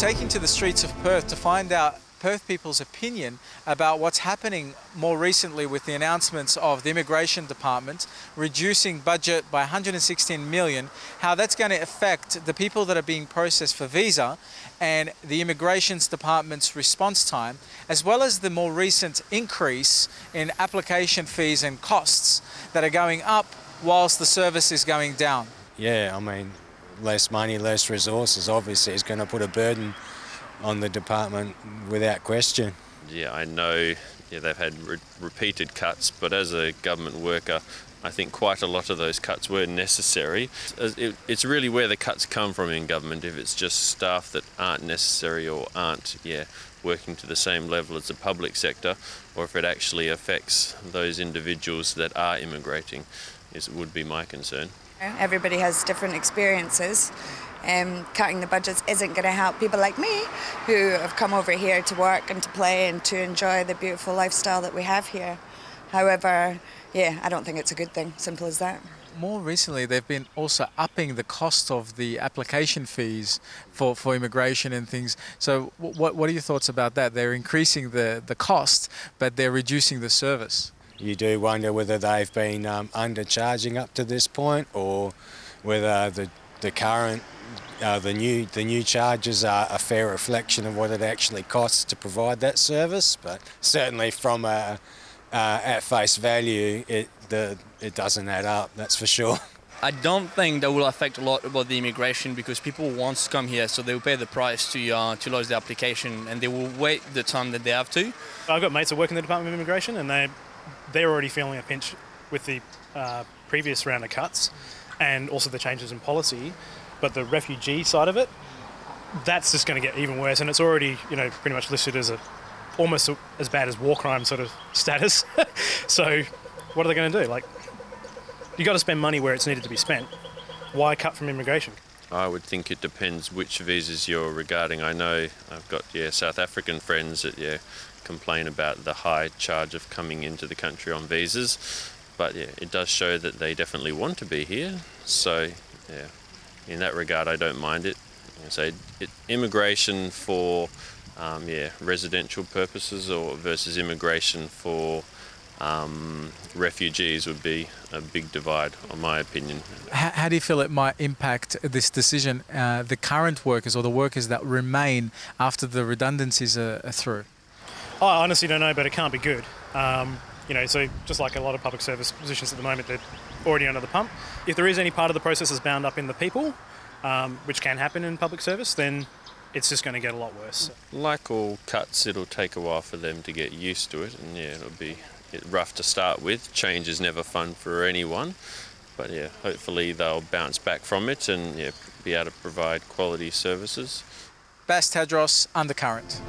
taking to the streets of Perth to find out Perth people's opinion about what's happening more recently with the announcements of the Immigration Department reducing budget by 116 million, how that's going to affect the people that are being processed for visa and the Immigration Department's response time, as well as the more recent increase in application fees and costs that are going up whilst the service is going down. Yeah, I mean, less money, less resources, obviously is going to put a burden on the department without question. Yeah, I know they've had repeated cuts, but as a government worker, I think quite a lot of those cuts were necessary. It's really where the cuts come from in government. If it's just staff that aren't necessary or aren't working to the same level as the public sector, or if it actually affects those individuals that are immigrating, would be my concern. Everybody has different experiences. Cutting the budgets isn't going to help people like me who have come over here to work and to play and to enjoy the beautiful lifestyle that we have here. However, I don't think it's a good thing, simple as that. More recently, they've been also upping the cost of the application fees for immigration and things. So what are your thoughts about that? They're increasing the cost, but they're reducing the service. You do wonder whether they've been undercharging up to this point, or whether the current the new charges are a fair reflection of what it actually costs to provide that service. But certainly from at face value, it doesn't add up, that's for sure. I don't think that will affect a lot about the immigration, because people want to come here, so they will pay the price to lodge the application, and they will wait the time that they have to. I've got mates that work in the Department of Immigration, and they're already feeling a pinch with the previous round of cuts and also the changes in policy. But the refugee side of it, that's just going to get even worse, and it's already pretty much listed as almost as bad as war crime sort of status. So what are they going to do? Like, you got to spend money where it's needed to be spent. Why cut from immigration? I would think it depends which visas you're regarding. I know I've got South African friends that complain about the high charge of coming into the country on visas, but it does show that they definitely want to be here. So in that regard, I don't mind it. So immigration for residential purposes versus immigration for refugees would be a big divide, in my opinion. How do you feel it might impact this decision, the current workers or the workers that remain after the redundancies are through? I honestly don't know, but it can't be good. So just like a lot of public service positions at the moment, they're already under the pump. If there is any part of the process is bound up in the people, which can happen in public service, then it's just going to get a lot worse. Like all cuts, it'll take a while for them to get used to it, and it'll be rough to start with. Change is never fun for anyone, but hopefully they'll bounce back from it and be able to provide quality services. Bas Tadros, Undercurrent.